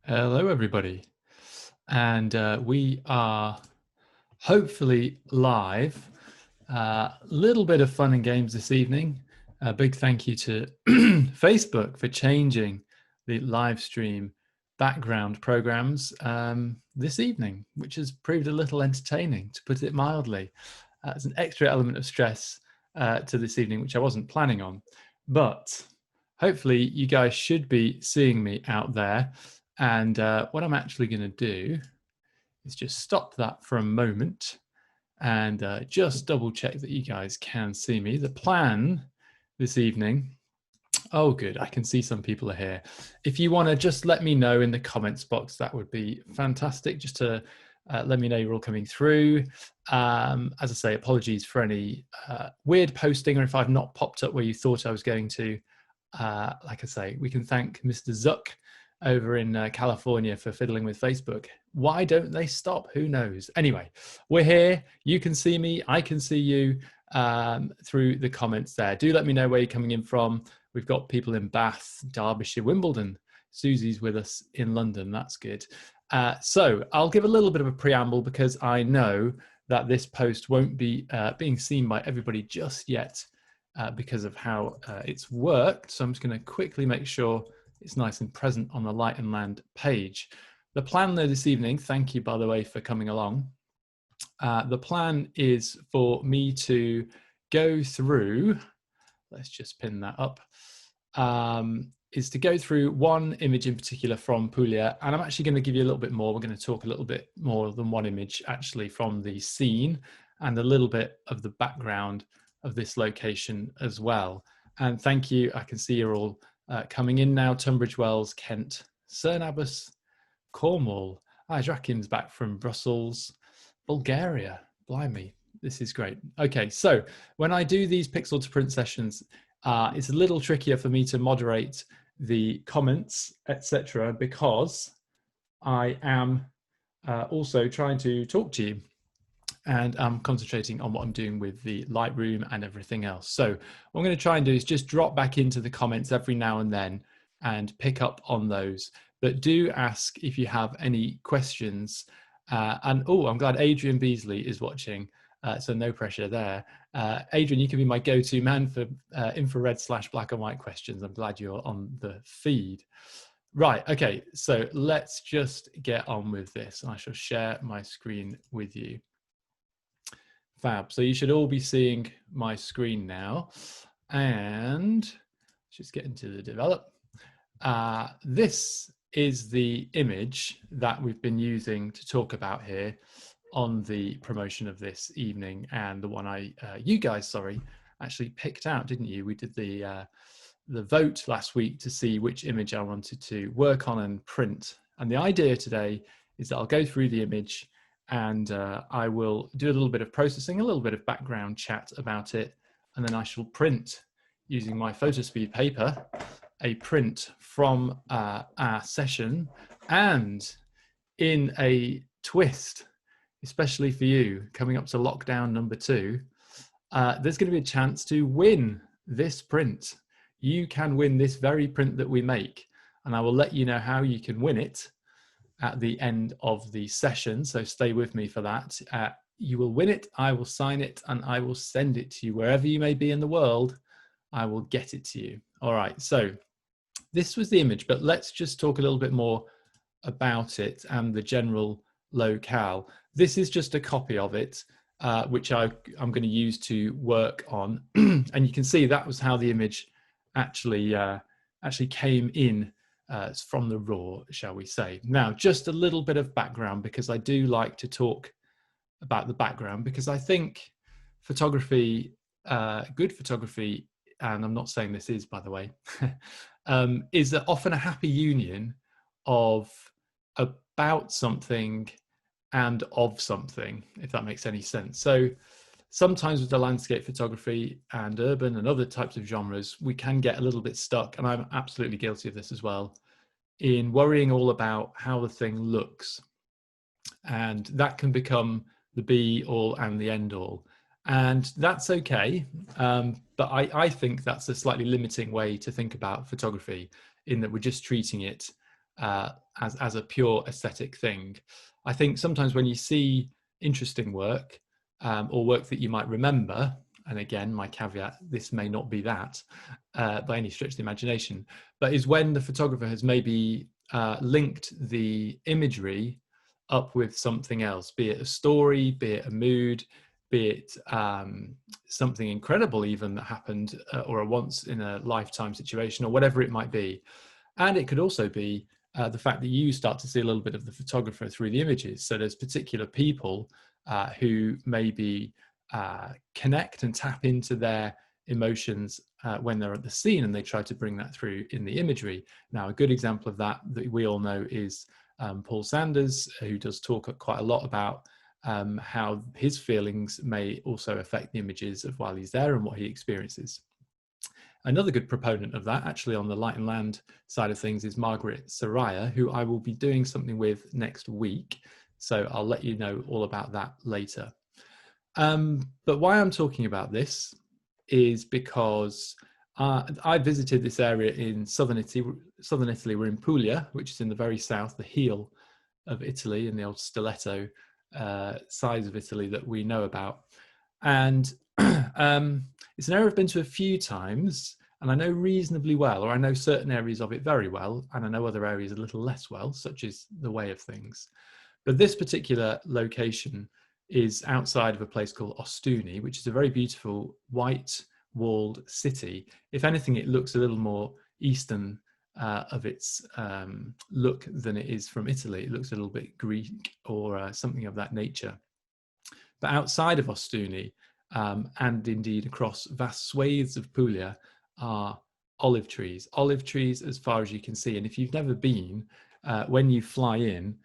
Hello, everybody. And we are hopefully live. Little bit of fun and games this evening. A big thank you to Facebook for changing the live stream background programs this evening, which has proved a little entertaining, to put it mildly. It's an extra element of stress to this evening, which I wasn't planning on. But hopefully you guys should be seeing me out there. And what I'm actually going to do is just stop that for a moment and just double check that you guys can see me. The plan this evening, oh good, I can see some people are here. If you want to just let me know in the comments box, that would be fantastic, just to let me know you're all coming through. As I say, apologies for any weird posting or if I've not popped up where you thought I was going to. Like I say, we can thank Mr. Zuck over in California for fiddling with Facebook. Why don't they stop? Who knows? Anyway, we're here. You can see me. I can see you through the comments there. Do let me know where you're coming in from. We've got people in Bath, Derbyshire, Wimbledon. Susie's with us in London. That's good. So I'll give a little bit of a preamble because I know that this post won't be being seen by everybody just yet because of how it's worked. So I'm just going to quickly make sure it's nice and present on the Light and Land page. The plan though this evening, thank you by the way for coming along. The plan is for me to go through, let's just pin that up, is to go through one image in particular from Puglia, and I'm actually going to give you a little bit more. We're going to talk a little bit more than one image actually from the scene and a little bit of the background of this location as well. And thank you, I can see you're all coming in now. Tunbridge Wells, Kent, Cernabus, Cornwall. Joachim's back from Brussels, Bulgaria. Blimey, this is great. Okay, so when I do these pixel to print sessions, it's a little trickier for me to moderate the comments, etc., because I am also trying to talk to you. And I'm concentrating on what I'm doing with the Lightroom and everything else. So what I'm going to try and do is just drop back into the comments every now and then and pick up on those. But do ask if you have any questions. And I'm glad Adrian Beasley is watching. So no pressure there. Adrian, you can be my go-to man for infrared/black and white questions. I'm glad you're on the feed. Right, okay, so let's just get on with this. I shall share my screen with you. Fab. So you should all be seeing my screen now. And let's just get into the develop. This is the image that we've been using to talk about here on the promotion of this evening, and the one you guys, actually picked out, didn't you? We did the vote last week to see which image I wanted to work on and print. And the idea today is that I'll go through the image and I will do a little bit of processing, a little bit of background chat about it, and then I shall print using my PhotoSpeed paper, a print from our session. And in a twist, especially for you, coming up to lockdown number 2, there's going to be a chance to win this print. You can win this very print that we make, and I will let you know how you can win it at the end of the session, so stay with me for that. You will win it, I will sign it, and I will send it to you wherever you may be in the world. I will get it to you. All right, so this was the image, but let's just talk a little bit more about it and the general locale. This is just a copy of it, which I'm going to use to work on, and you can see that was how the image actually came in. From the raw, shall we say. Now, just a little bit of background, because I do like to talk about the background, because I think photography, good photography, and I'm not saying this is, by the way, is often a happy union of about something and of something, if that makes any sense. So sometimes with the landscape photography and urban and other types of genres, we can get a little bit stuck, and I'm absolutely guilty of this as well, in worrying all about how the thing looks. And that can become the be all and the end all. And that's okay. But I think that's a slightly limiting way to think about photography, in that we're just treating it as a pure aesthetic thing. I think sometimes when you see interesting work, or work that you might remember, and again, my caveat, this may not be that by any stretch of the imagination, but is when the photographer has maybe linked the imagery up with something else, be it a story, be it a mood, be it something incredible even that happened, or a once in a lifetime situation, or whatever it might be. And it could also be the fact that you start to see a little bit of the photographer through the images. So there's particular people who maybe connect and tap into their emotions when they're at the scene, and they try to bring that through in the imagery. Now, a good example of that we all know is Paul Sanders, who does talk quite a lot about how his feelings may also affect the images of while he's there and what he experiences. Another good proponent of that, actually on the light and land side of things, is Margaret Soraya, who I will be doing something with next week. So I'll let you know all about that later. But why I'm talking about this is because I visited this area in southern Italy. We're in Puglia, which is in the very south, the heel of Italy, in the old stiletto sides of Italy that we know about. And it's an area I've been to a few times, and I know reasonably well, or I know certain areas of it very well, and I know other areas a little less well, such as the way of things. But this particular location is outside of a place called Ostuni, which is a very beautiful white walled city. If anything, it looks a little more Eastern of its look than it is from Italy. It looks a little bit Greek or something of that nature. But outside of Ostuni, and indeed across vast swathes of Puglia, are olive trees as far as you can see. And if you've never been, when you fly in,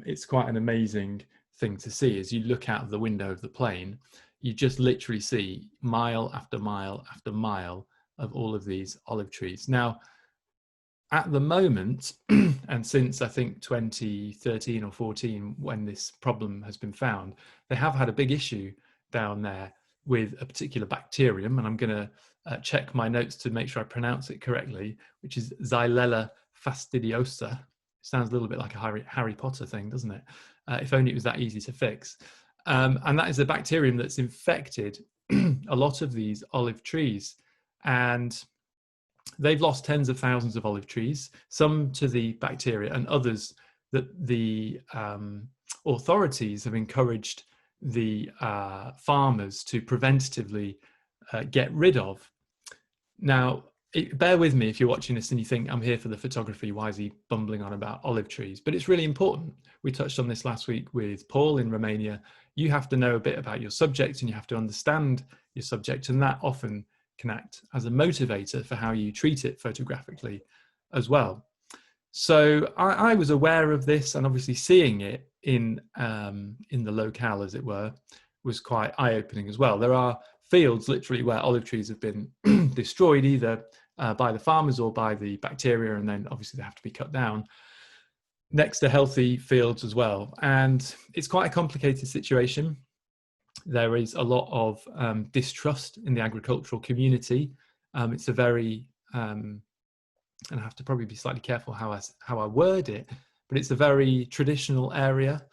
it's quite an amazing thing to see. As you look out of the window of the plane, you just literally see mile after mile after mile of all of these olive trees. Now, at the moment, and since I think 2013 or 14, when this problem has been found, they have had a big issue down there with a particular bacterium, and I'm going to check my notes to make sure I pronounce it correctly, which is Xylella fastidiosa. Sounds a little bit like a Harry Potter thing, doesn't it? If only it was that easy to fix. And that is a bacterium that's infected a lot of these olive trees. And they've lost tens of thousands of olive trees, some to the bacteria and others that the authorities have encouraged the farmers to preventatively get rid of. Now, bear with me if you're watching this and you think, I'm here for the photography, why is he bumbling on about olive trees? But it's really important. We touched on this last week with Paul in Romania. You have to know a bit about your subject and you have to understand your subject, and that often can act as a motivator for how you treat it photographically as well. So I was aware of this, and obviously seeing it in the locale, as it were, was quite eye-opening as well. There are fields literally where olive trees have been destroyed either by the farmers or by the bacteria, and then obviously they have to be cut down next to healthy fields as well. And it's quite a complicated situation. There is a lot of distrust in the agricultural community. It's a very, and I have to probably be slightly careful how I word it, but it's a very traditional area,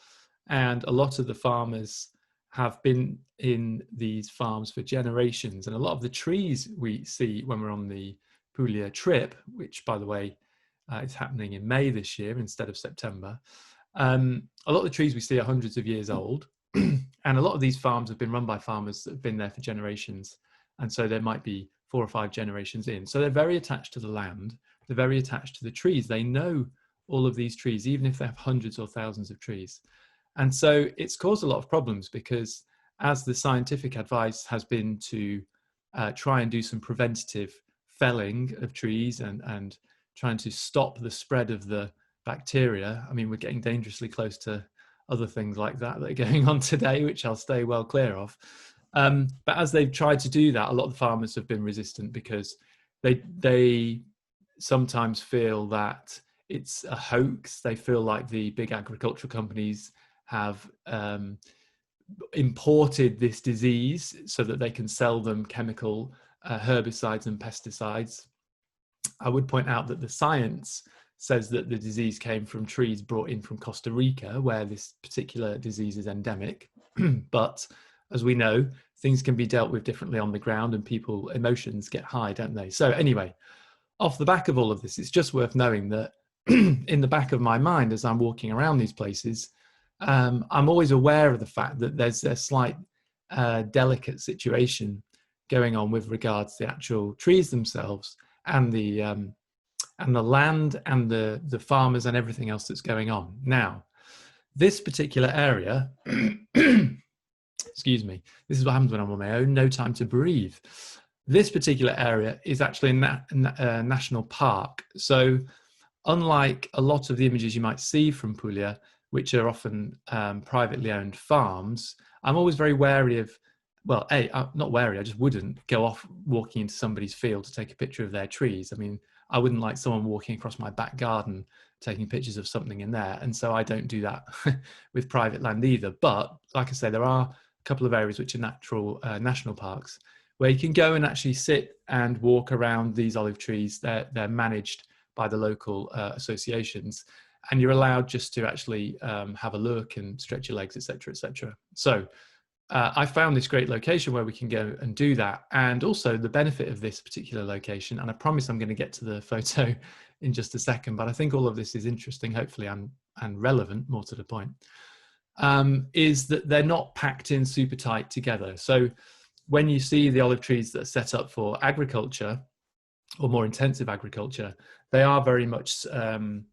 and a lot of the farmers have been in these farms for generations. And a lot of the trees we see when we're on the Puglia trip, which by the way is happening in May this year instead of September, a lot of the trees we see are hundreds of years old. And a lot of these farms have been run by farmers that have been there for generations. And so there might be 4 or 5 generations in. So they're very attached to the land. They're very attached to the trees. They know all of these trees, even if they have hundreds or thousands of trees. And so it's caused a lot of problems, because as the scientific advice has been to try and do some preventative felling of trees and trying to stop the spread of the bacteria. I mean, we're getting dangerously close to other things like that are going on today, which I'll stay well clear of. But as they've tried to do that, a lot of the farmers have been resistant, because they sometimes feel that it's a hoax. They feel like the big agricultural companies have imported this disease so that they can sell them chemical herbicides and pesticides. I would point out that the science says that the disease came from trees brought in from Costa Rica, where this particular disease is endemic. But as we know, things can be dealt with differently on the ground, and people emotions get high, don't they? So anyway, off the back of all of this, it's just worth knowing that in the back of my mind, as I'm walking around these places, I'm always aware of the fact that there's a slight delicate situation going on with regards to the actual trees themselves, and the land and the farmers and everything else that's going on. Now, this particular area, excuse me, this is what happens when I'm on my own, no time to breathe. This particular area is actually a national park. So unlike a lot of the images you might see from Puglia, which are often privately owned farms, I'm always very wary of, well, I'm not wary, I just wouldn't go off walking into somebody's field to take a picture of their trees. I mean, I wouldn't like someone walking across my back garden taking pictures of something in there. And so I don't do that with private land either. But like I say, there are a couple of areas which are natural national parks where you can go and actually sit and walk around these olive trees. They're managed by the local associations, and you're allowed just to actually have a look and stretch your legs, etc., etc. So I found this great location where we can go and do that. And also the benefit of this particular location, and I promise I'm going to get to the photo in just a second, but I think all of this is interesting, hopefully, and relevant, more to the point, is that they're not packed in super tight together. So when you see the olive trees that are set up for agriculture or more intensive agriculture, they are very much, in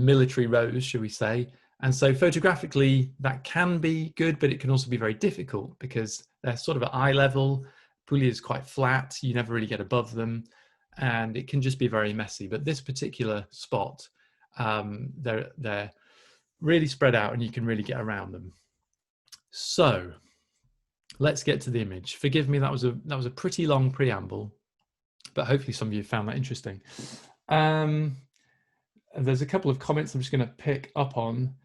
military rows, shall we say. And so photographically, that can be good, but it can also be very difficult because they're sort of at eye level. Puglia is quite flat. You never really get above them, and it can just be very messy. But this particular spot, they're really spread out, and you can really get around them. So let's get to the image. Forgive me, that was a pretty long preamble, but hopefully some of you found that interesting. There's a couple of comments I'm just going to pick up on.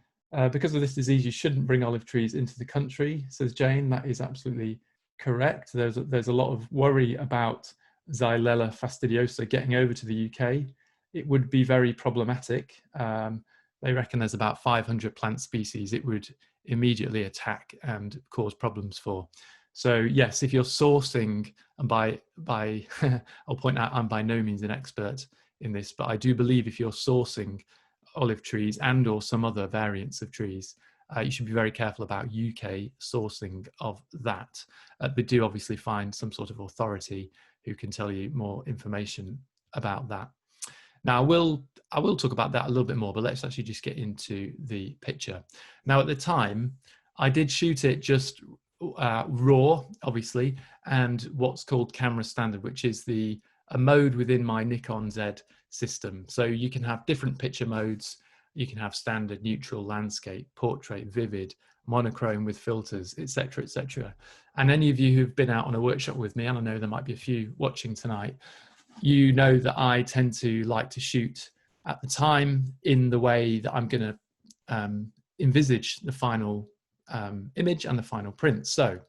Because of this disease, you shouldn't bring olive trees into the country, says Jane. That is absolutely correct. There's a lot of worry about Xylella fastidiosa getting over to the UK. It would be very problematic. They reckon there's about 500 plant species it would immediately attack and cause problems for. So yes, if you're sourcing, and by I'll point out I'm by no means an expert in this, but I do believe if you're sourcing olive trees and or some other variants of trees, you should be very careful about UK sourcing of that. They do obviously find some sort of authority who can tell you more information about that. Now, I will talk about that a little bit more, but let's actually just get into the picture. Now, at the time, I did shoot it just raw, obviously, and what's called camera standard, which is a mode within my Nikon Z system. So you can have different picture modes. You can have standard, neutral, landscape, portrait, vivid, monochrome with filters, etc., etc. And any of you who've been out on a workshop with me, and I know there might be a few watching tonight, you know that I tend to like to shoot at the time in the way that I'm going to envisage the final image and the final print. So,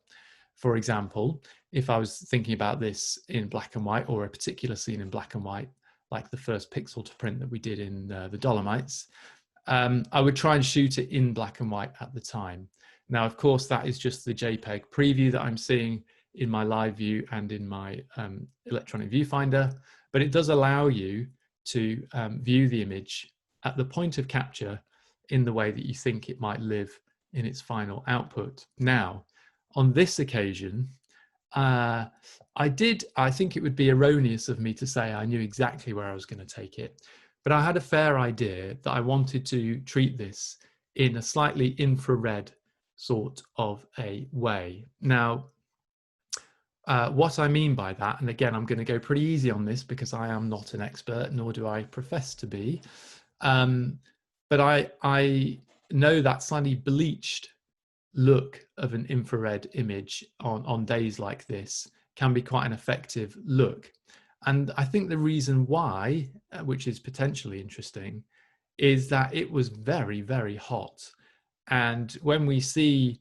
for example, if I was thinking about this in black and white, or a particular scene in black and white, like the first pixel to print that we did in the Dolomites, I would try and shoot it in black and white at the time. Now, of course, that is just the JPEG preview that I'm seeing in my live view and in my electronic viewfinder, but it does allow you to view the image at the point of capture in the way that you think it might live in its final output. Now, on this occasion, I think it would be erroneous of me to say I knew exactly where I was going to take it, but I had a fair idea that I wanted to treat this in a slightly infrared sort of a way. Now, what I mean by that, and again, I'm going to go pretty easy on this because I am not an expert, nor do I profess to be, but I know that slightly bleached look of an infrared image on days like this can be quite an effective look. And I think the reason why, which is potentially interesting, is that it was very, very hot. And when we see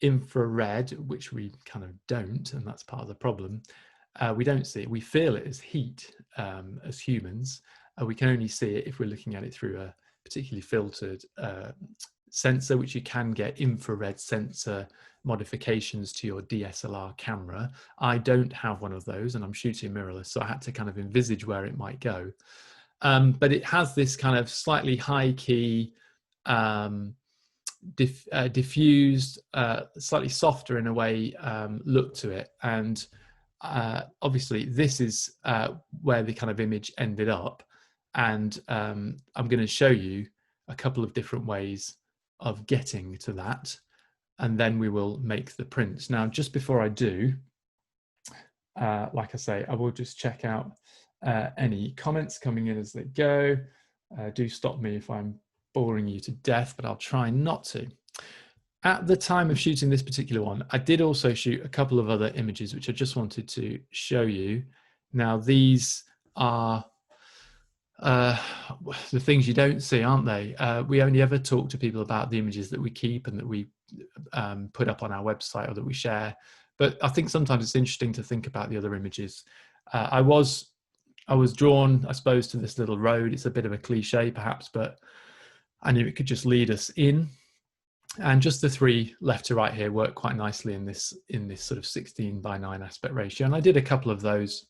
infrared, which we kind of don't, and that's part of the problem, we don't see it, we feel it as heat as humans. We can only see it if we're looking at it through a particularly filtered sensor, which you can get infrared sensor modifications to your DSLR camera. I don't have one of those, and I'm shooting mirrorless, so I had to kind of envisage where it might go. But it has this kind of slightly high key, diffused, slightly softer in a way look to it. And obviously this is where the kind of image ended up. And I'm going to show you a couple of different ways of getting to that. And then we will make the prints. Now, just before I do, like I say, I will just check out any comments coming in as they go. Do stop me if I'm boring you to death, but I'll try not to. At the time of shooting this particular one, I did also shoot a couple of other images, which I just wanted to show you. Now, these are the things you don't see, aren't they? We only ever talk to people about the images that we keep and that we put up on our website or that we share. But I think sometimes it's interesting to think about the other images. I was drawn, I suppose, to this little road. It's a bit of a cliche, perhaps, but I knew it could just lead us in. And just the three left to right here work quite nicely in this sort of 16:9 aspect ratio. And I did a couple of those.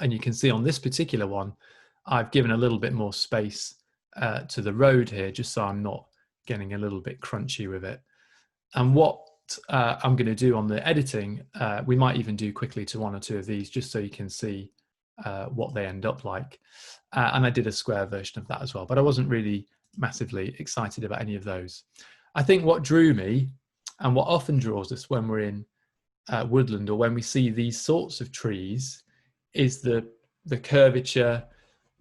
And you can see on this particular one, I've given a little bit more space to the road here, just so I'm not getting a little bit crunchy with it. And what I'm going to do on the editing, we might even do quickly to one or two of these, just so you can see what they end up like. And I did a square version of that as well, but I wasn't really massively excited about any of those. I think what drew me, and what often draws us when we're in woodland or when we see these sorts of trees, is the curvature,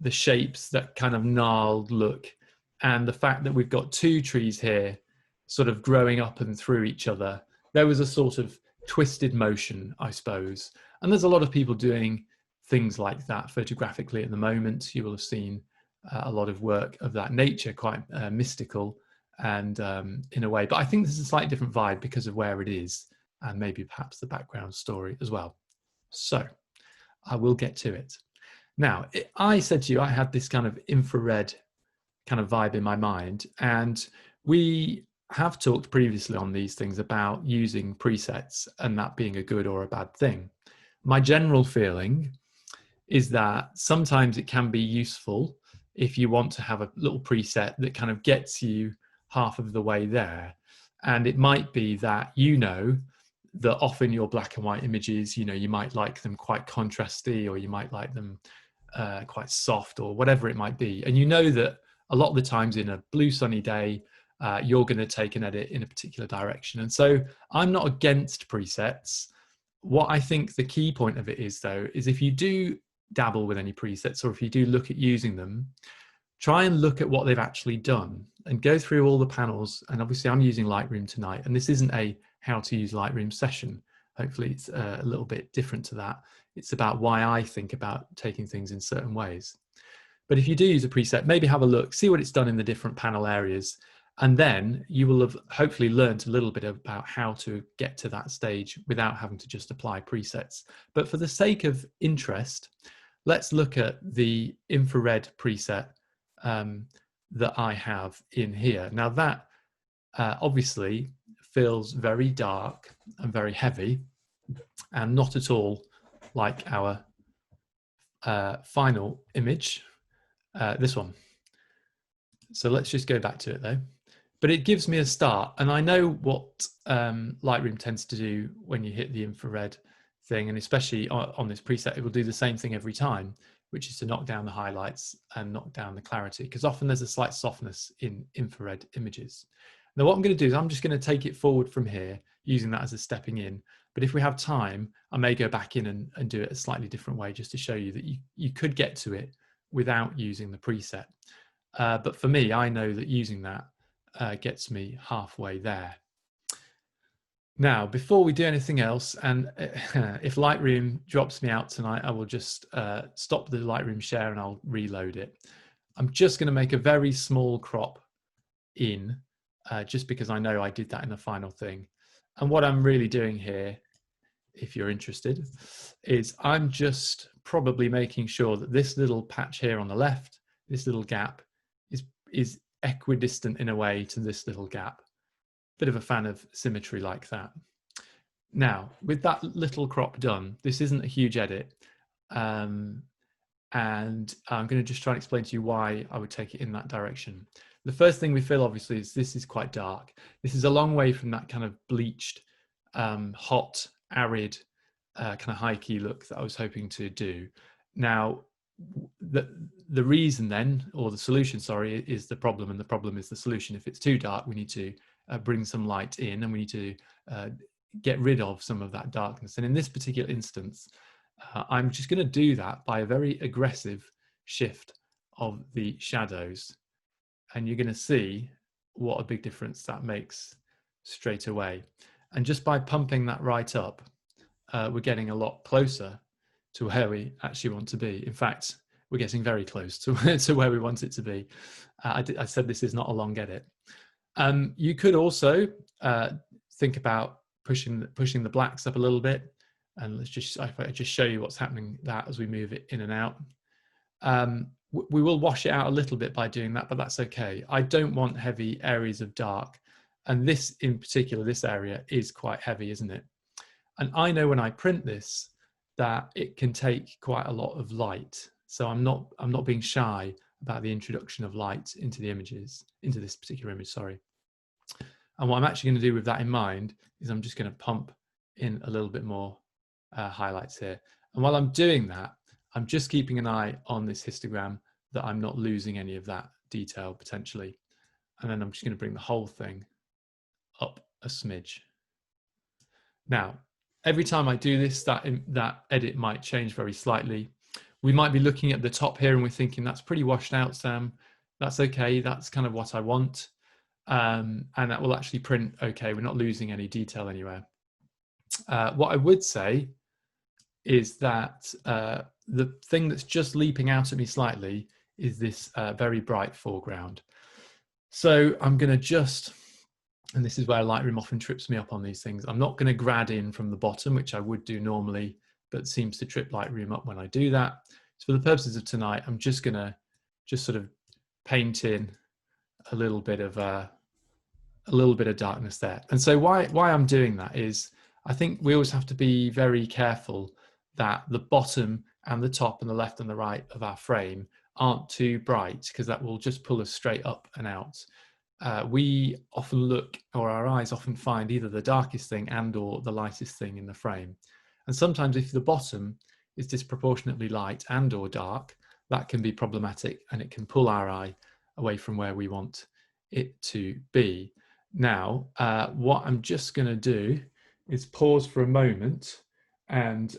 the shapes, that kind of gnarled look, and the fact that we've got two trees here sort of growing up and through each other. There was a sort of twisted motion, I suppose. And there's a lot of people doing things like that photographically at the moment. You will have seen a lot of work of that nature, quite mystical and in a way. But I think this is a slightly different vibe because of where it is and maybe perhaps the background story as well. So I will get to it. Now, I said to you, I had this kind of infrared kind of vibe in my mind, and we have talked previously on these things about using presets and that being a good or a bad thing. My general feeling is that sometimes it can be useful if you want to have a little preset that kind of gets you half of the way there. And it might be that, you know, that often your black and white images, you know, you might like them quite contrasty, or you might like them quite soft, or whatever it might be. And you know that a lot of the times in a blue sunny day, you're going to take an edit in a particular direction. And so I'm not against presets. What I think the key point of it is, though, is if you do dabble with any presets, or if you do look at using them, try and look at what they've actually done and go through all the panels. And obviously I'm using Lightroom tonight, and this isn't a how to use Lightroom session. Hopefully it's a little bit different to that. It's about why I think about taking things in certain ways. But if you do use a preset, maybe have a look, see what it's done in the different panel areas, and then you will have hopefully learned a little bit about how to get to that stage without having to just apply presets. But for the sake of interest, let's look at the infrared preset that I have in here. Now that obviously feels very dark and very heavy, and not at all like our final image, this one. So let's just go back to it though. But it gives me a start, and I know what Lightroom tends to do when you hit the infrared thing, and especially on this preset, it will do the same thing every time, which is to knock down the highlights and knock down the clarity, because often there's a slight softness in infrared images. Now what I'm going to do is I'm just going to take it forward from here, using that as a stepping in. But if we have time, I may go back in and do it a slightly different way, just to show you that you could get to it without using the preset. But for me, I know that using that gets me halfway there. Now, before we do anything else, and if Lightroom drops me out tonight, I will just stop the Lightroom share and I'll reload it. I'm just going to make a very small crop in, just because I know I did that in the final thing. And what I'm really doing here if you're interested, is I'm just probably making sure that this little patch here on the left, this little gap, is equidistant in a way to this little gap. Bit of a fan of symmetry like that. Now, with that little crop done, this isn't a huge edit. And I'm going to just try and explain to you why I would take it in that direction. The first thing we feel, obviously, is this is quite dark. This is a long way from that kind of bleached, hot, arid, kind of high key look that I was hoping to do. Now, the reason then, or the solution, sorry, is the problem, and the problem is the solution. If it's too dark, we need to bring some light in, and we need to get rid of some of that darkness. And in this particular instance, I'm just going to do that by a very aggressive shift of the shadows. And you're going to see what a big difference that makes straight away. And just by pumping that right up, we're getting a lot closer to where we actually want to be. In fact, we're getting very close to where we want it to be. I said this is not a long edit. You could also think about pushing the blacks up a little bit. And let's just, if I just show you what's happening that as we move it in and out. We will wash it out a little bit by doing that, but that's okay. I don't want heavy areas of dark. And this in particular, this area is quite heavy, isn't it? And I know when I print this, that it can take quite a lot of light. So I'm not being shy about the introduction of light into the images, into this particular image, sorry. And what I'm actually going to do with that in mind is I'm just going to pump in a little bit more highlights here. And while I'm doing that, I'm just keeping an eye on this histogram that I'm not losing any of that detail potentially. And then I'm just going to bring the whole thing up a smidge. Now, every time I do this, that edit might change very slightly. We might be looking at the top here and we're thinking, that's pretty washed out, Sam. That's okay. That's kind of what I want. And that will actually print okay. We're not losing any detail anywhere. What I would say is that the thing that's just leaping out at me slightly is this very bright foreground. So I'm going to just, and this is where Lightroom often trips me up on these things, I'm not going to grad in from the bottom, which I would do normally, but seems to trip Lightroom up when I do that. So for the purposes of tonight, I'm just going to just sort of paint in a little bit of darkness there. And so why I'm doing that is I think we always have to be very careful that the bottom and the top and the left and the right of our frame aren't too bright, because that will just pull us straight up and out. We often look, or our eyes often find either the darkest thing and or the lightest thing in the frame. And sometimes if the bottom is disproportionately light and or dark, that can be problematic and it can pull our eye away from where we want it to be. Now, what I'm just going to do is pause for a moment and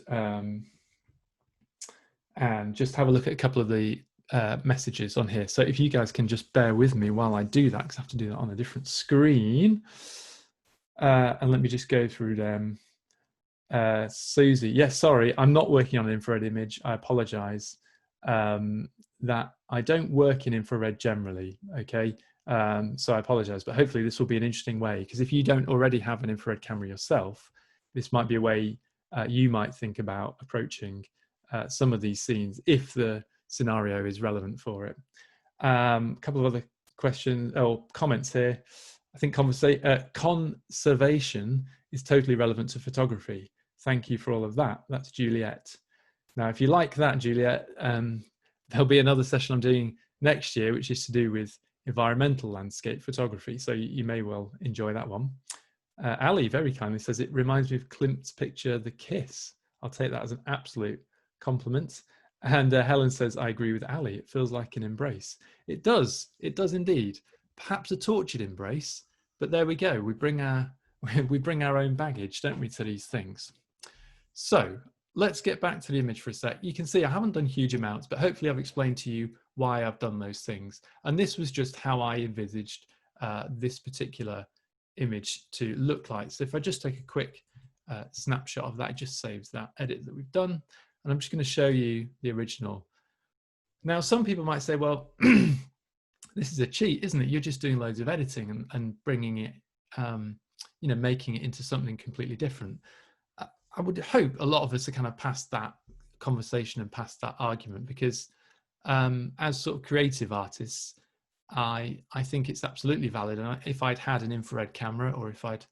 just have a look at a couple of the messages on here. So if you guys can just bear with me while I do that, because I have to do that on a different screen. And let me just go through them. Susie, yes, sorry, I'm not working on an infrared image. I apologize. That I don't work in infrared generally, okay? So I apologize, but hopefully this will be an interesting way, because if you don't already have an infrared camera yourself, this might be a way you might think about approaching some of these scenes if the scenario is relevant for it. A couple of other questions or comments here. I think conservation is totally relevant to photography. Thank you for all of that. That's Juliet. Now, if you like that, Juliet, there'll be another session I'm doing next year, which is to do with environmental landscape photography. So you may well enjoy that one. Ali very kindly says, it reminds me of Klimt's picture, The Kiss. I'll take that as an absolute compliment. And Helen says, I agree with Ali. It feels like an embrace. It does indeed. Perhaps a tortured embrace, but there we go. We bring our own baggage, don't we, to these things. So let's get back to the image for a sec. You can see I haven't done huge amounts, but hopefully I've explained to you why I've done those things. And this was just how I envisaged this particular image to look like. So if I just take a quick snapshot of that, it just saves that edit that we've done. And I'm just going to show you the original. Now, some people might say, well, this is a cheat, isn't it? You're just doing loads of editing and bringing it, you know, making it into something completely different. I would hope a lot of us are kind of past that conversation and past that argument, because as sort of creative artists, I think it's absolutely valid. And if I'd had an infrared camera, or if I'd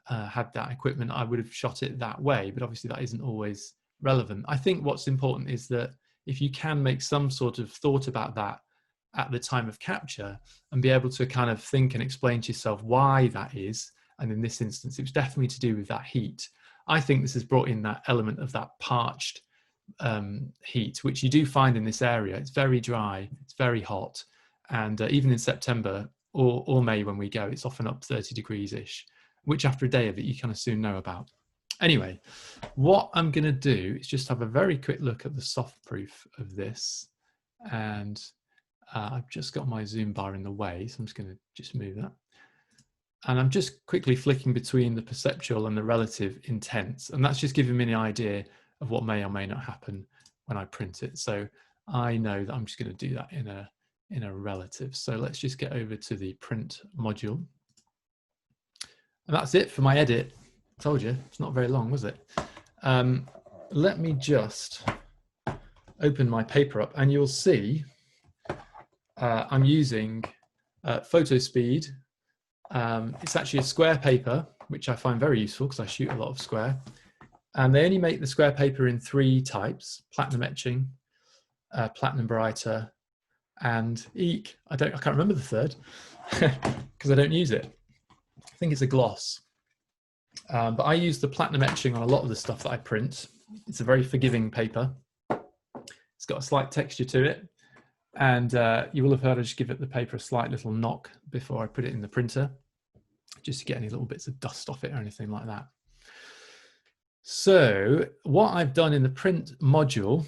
had that equipment, I would have shot it that way. But obviously that isn't always relevant. I think what's important is that if you can make some sort of thought about that at the time of capture, and be able to kind of think and explain to yourself why that is. And in this instance, it was definitely to do with that heat. I think this has brought in that element of that parched heat, which you do find in this area. It's very dry, it's very hot. And even in September or May when we go, it's often up 30 degrees-ish, which after a day of it, you kind of soon know about. Anyway, what I'm going to do is just have a very quick look at the soft proof of this. And I've just got my zoom bar in the way, so I'm just going to just move that. And I'm just quickly flicking between the perceptual and the relative intense. And that's just giving me an idea of what may or may not happen when I print it. So I know that I'm just going to do that in a relative. So let's just get over to the print module. And that's it for my edit. I told you, it's not very long, was it? Let me just open my paper up, and you'll see I'm using photo speed. It's actually a square paper, which I find very useful because I shoot a lot of square. And they only make the square paper in 3 types: platinum etching, platinum brighter, and eek. I can't remember the third because I don't use it. I think it's a gloss. But I use the platinum etching on a lot of the stuff that I print. It's a very forgiving paper. It's got a slight texture to it. And you will have heard I just give it the paper a slight little knock before I put it in the printer, just to get any little bits of dust off it or anything like that. So what I've done in the print module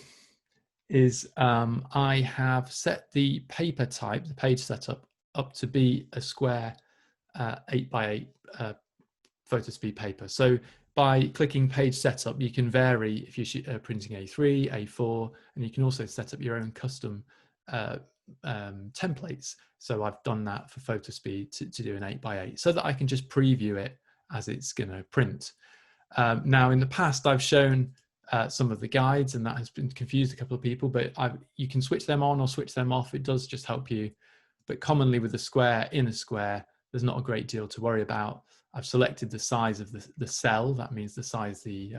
is I have set the paper type, the page setup, up to be a square 8x8 photo speed paper. So by clicking page setup, you can vary if you're printing A3, A4, and you can also set up your own custom templates. So I've done that for photo speed to do an 8x8 so that I can just preview it as it's going to print. Now in the past I've shown some of the guides, and that has been confused a couple of people, but you can switch them on or switch them off. It does just help you. But commonly with a square, in a square, there's not a great deal to worry about. I've selected the size of the cell. That means the size the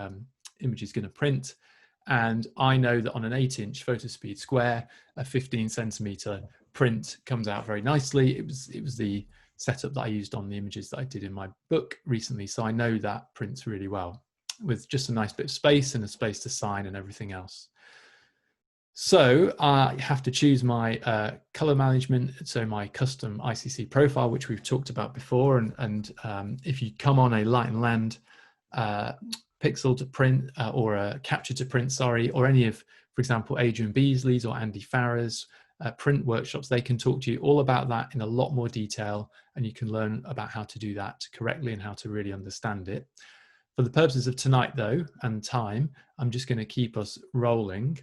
image is going to print. And I know that on an 8-inch photo speed square, a 15-centimeter print comes out very nicely. It was the setup that I used on the images that I did in my book recently. So I know that prints really well with just a nice bit of space and a space to sign and everything else. So I have to choose my color management. So my custom ICC profile, which we've talked about before. And if you come on a light and land pixel to print or a capture to print, sorry, or any of, for example, Adrian Beasley's or Andy Farrer's print workshops, they can talk to you all about that in a lot more detail, and you can learn about how to do that correctly and how to really understand it. For the purposes of tonight though, and time, I'm just going to keep us rolling.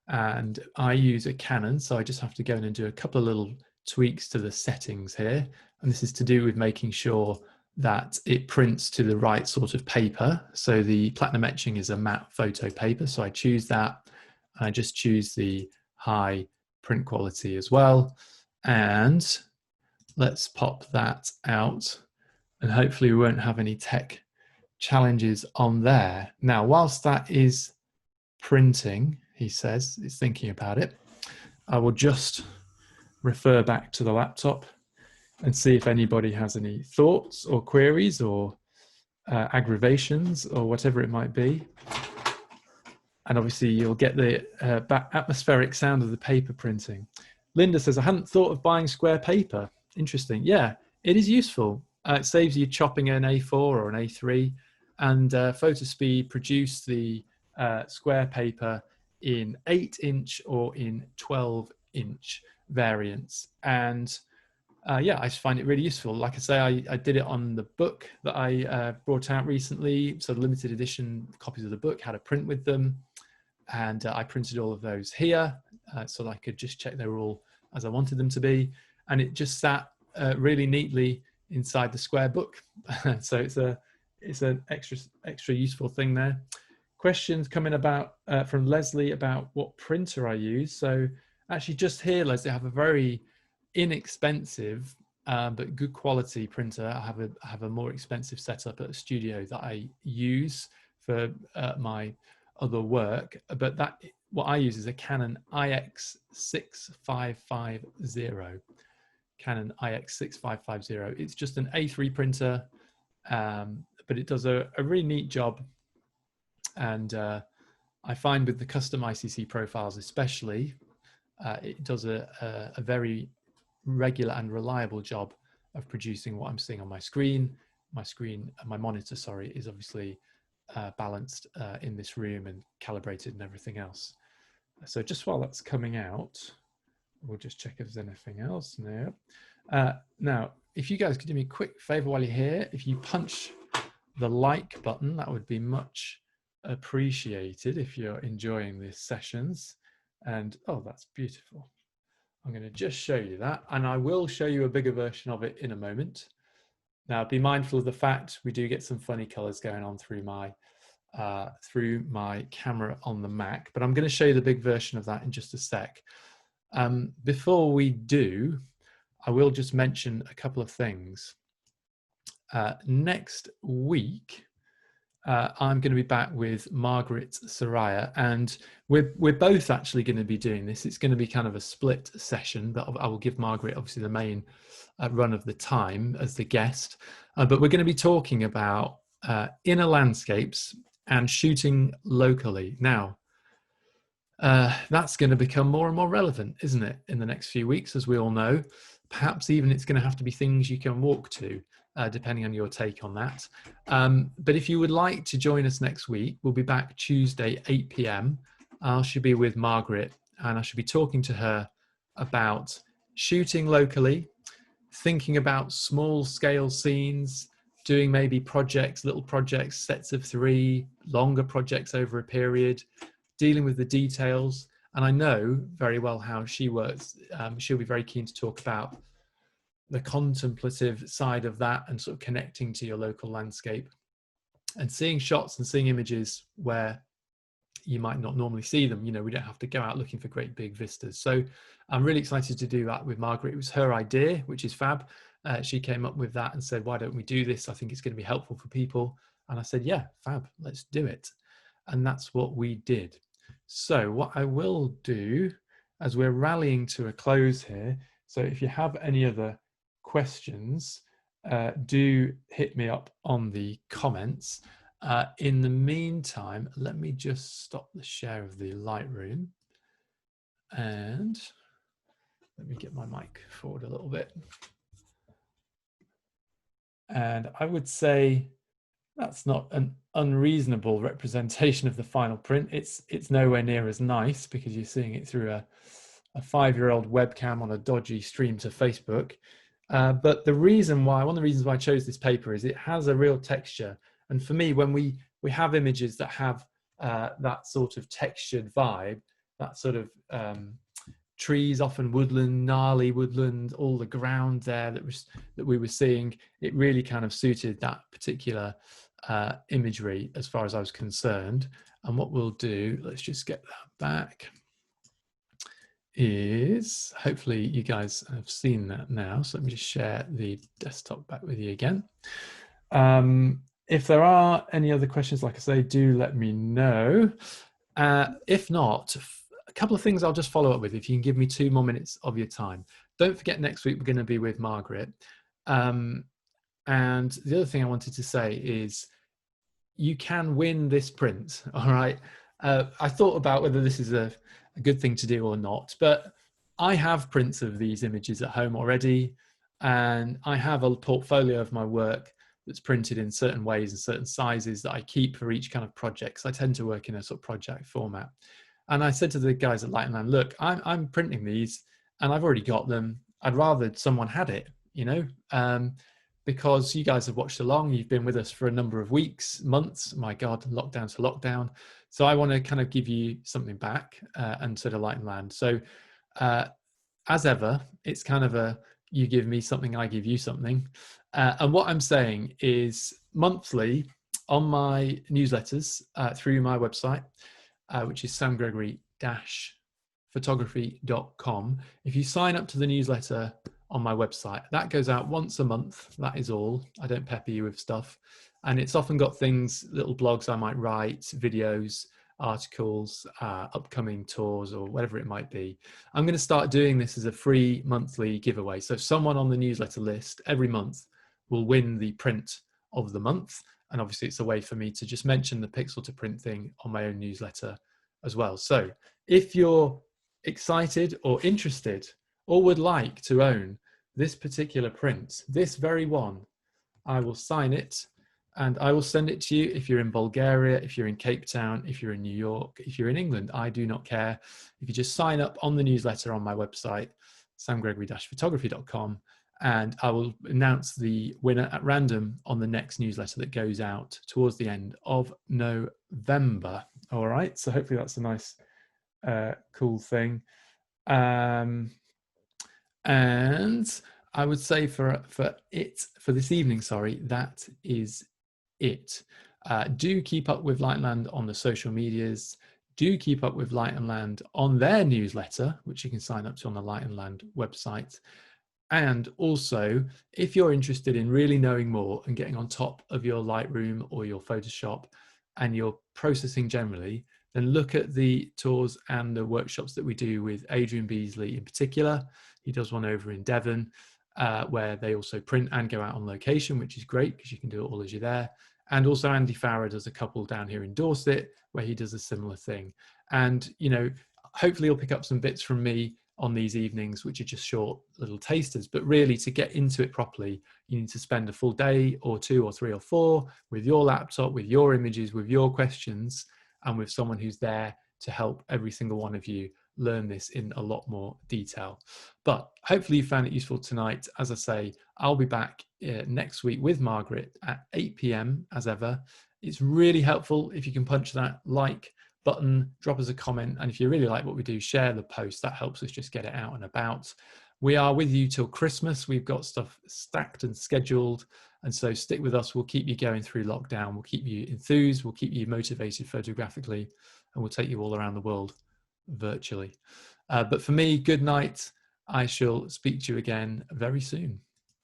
And I use a Canon, so I just have to go in and do a couple of little tweaks to the settings here. And this is to do with making sure that it prints to the right sort of paper. So the platinum etching is a matte photo paper, so I choose that. I just choose the high print quality as well. And let's pop that out, and hopefully we won't have any tech challenges on there. Now, whilst that is printing, he says, it's thinking about it, I will just refer back to the laptop and see if anybody has any thoughts or queries or aggravations or whatever it might be. And obviously you'll get the atmospheric sound of the paper printing. Linda says, I hadn't thought of buying square paper. Interesting. Yeah, it is useful. It saves you chopping an A4 or an A3, and Photospeed produce the square paper in 8-inch or in 12-inch variants. And yeah, I just find it really useful. Like I say, I did it on the book that I brought out recently. So the limited edition copies of the book had a print with them. And I printed all of those here so that I could just check they were all as I wanted them to be. And it just sat really neatly inside the square book. So it's an extra useful thing there. Questions coming about from Leslie about what printer I use. So actually just here, Leslie, I have a very inexpensive but good quality printer. I have a more expensive setup at a studio that I use for my other work, but what I use is a Canon IX6550. Canon IX6550. It's just an A3 printer, but it does a really neat job. And I find with the custom ICC profiles especially, it does a very regular and reliable job of producing what I'm seeing on my screen. My monitor, sorry, is obviously balanced in this room and calibrated and everything else. So just while that's coming out, we'll just check if there's anything else. No. Now, if you guys could do me a quick favor while you're here, if you punch the like button, that would be much appreciated if you're enjoying these sessions. And oh, that's beautiful. I'm going to just show you that, and I will show you a bigger version of it in a moment. Now, be mindful of the fact we do get some funny colors going on through my camera on the Mac, but I'm going to show you the big version of that in just a sec. Before we do, I will just mention a couple of things. Next week, I'm going to be back with Margaret Soraya, and we're both actually going to be doing this. It's going to be kind of a split session, but I will give Margaret obviously the main run of the time as the guest. But we're going to be talking about inner landscapes and shooting locally. Now, that's going to become more and more relevant, isn't it, in the next few weeks, as we all know. Perhaps even it's going to have to be things you can walk to, depending on your take on that. But if you would like to join us next week, we'll be back Tuesday, 8 p.m. I should be with Margaret, and I should be talking to her about shooting locally, thinking about small scale scenes, doing maybe projects, little projects, sets of 3, longer projects over a period, dealing with the details. And I know very well how she works. She'll be very keen to talk about the contemplative side of that and sort of connecting to your local landscape and seeing shots and seeing images where you might not normally see them. You know, we don't have to go out looking for great big vistas. So I'm really excited to do that with Margaret. It was her idea, which is fab. She came up with that and said, why don't we do this? I think it's going to be helpful for people. And I said, yeah, fab, let's do it. And that's what we did. So what I will do, as we're rallying to a close here, so if you have any other questions, do hit me up on the comments. In the meantime, let me just stop the share of the Lightroom, and let me get my mic forward a little bit. And I would say that's not an unreasonable representation of the final print. It's nowhere near as nice because you're seeing it through a 5-year-old webcam on a dodgy stream to Facebook. But the reason why, one of the reasons why I chose this paper is it has a real texture. And for me, when we have images that have that sort of textured vibe, that sort of trees, often woodland, gnarly woodland, all the ground there that we were seeing, it really kind of suited that particular imagery as far as I was concerned. And what we'll do, let's just get that back, is hopefully you guys have seen that now. So let me just share the desktop back with you again. If there are any other questions, like I say, do let me know. If not, a couple of things I'll just follow up with if you can give me 2 more minutes of your time. Don't forget, next week we're going to be with Margaret. And the other thing I wanted to say is you can win this print, all right? I thought about whether this is a good thing to do or not, but I have prints of these images at home already, and I have a portfolio of my work that's printed in certain ways and certain sizes that I keep for each kind of project. So I tend to work in a sort of project format. And I said to the guys at Light and Land, look, I'm printing these and I've already got them. I'd rather someone had it, you know, because you guys have watched along. You've been with us for a number of weeks, months, my God, lockdown to lockdown. So I want to kind of give you something back and sort of Light and Land. So as ever, it's kind of a, you give me something, I give you something. And what I'm saying is monthly, on my newsletters through my website, which is samgregory-photography.com. If you sign up to the newsletter on my website, that goes out once a month. That is all. I don't pepper you with stuff. And it's often got things, little blogs I might write, videos, articles, upcoming tours, or whatever it might be. I'm going to start doing this as a free monthly giveaway. So someone on the newsletter list every month will win the print of the month. And obviously it's a way for me to just mention the pixel to print thing on my own newsletter as well. So if you're excited or interested or would like to own this particular print, this very one, I will sign it and I will send it to you. If you're in Bulgaria, if you're in Cape Town, if you're in New York, if you're in England, I do not care. If you just sign up on the newsletter on my website, samgregory-photography.com, and I will announce the winner at random on the next newsletter that goes out towards the end of November. All right, so hopefully that's a nice, cool thing. And I would say for this evening, sorry, that is it. Do keep up with Light and Land on the social medias. Do keep up with Light and Land on their newsletter, which you can sign up to on the Light and Land website. And also, if you're interested in really knowing more and getting on top of your Lightroom or your Photoshop and your processing generally, then look at the tours and the workshops that we do with Adrian Beasley in particular. He does one over in Devon, where they also print and go out on location, which is great because you can do it all as you're there. And also Andy Farrer does a couple down here in Dorset where he does a similar thing. And, you know, hopefully you'll pick up some bits from me on these evenings, which are just short little tasters. But really, to get into it properly, you need to spend a full day or 2 or 3 or 4 with your laptop, with your images, with your questions, and with someone who's there to help every single one of you learn this in a lot more detail. But hopefully you found it useful tonight. As I say, I'll be back next week with Margaret at 8 p.m. as ever. It's really helpful if you can punch that like button, drop us a comment, and if you really like what we do, share the post. That helps us just get it out and about. We are with you till Christmas. We've got stuff stacked and scheduled, and so stick with us. We'll keep you going through lockdown. We'll keep you enthused. We'll keep you motivated photographically, and we'll take you all around the world virtually. But for me, good night. I shall speak to you again very soon.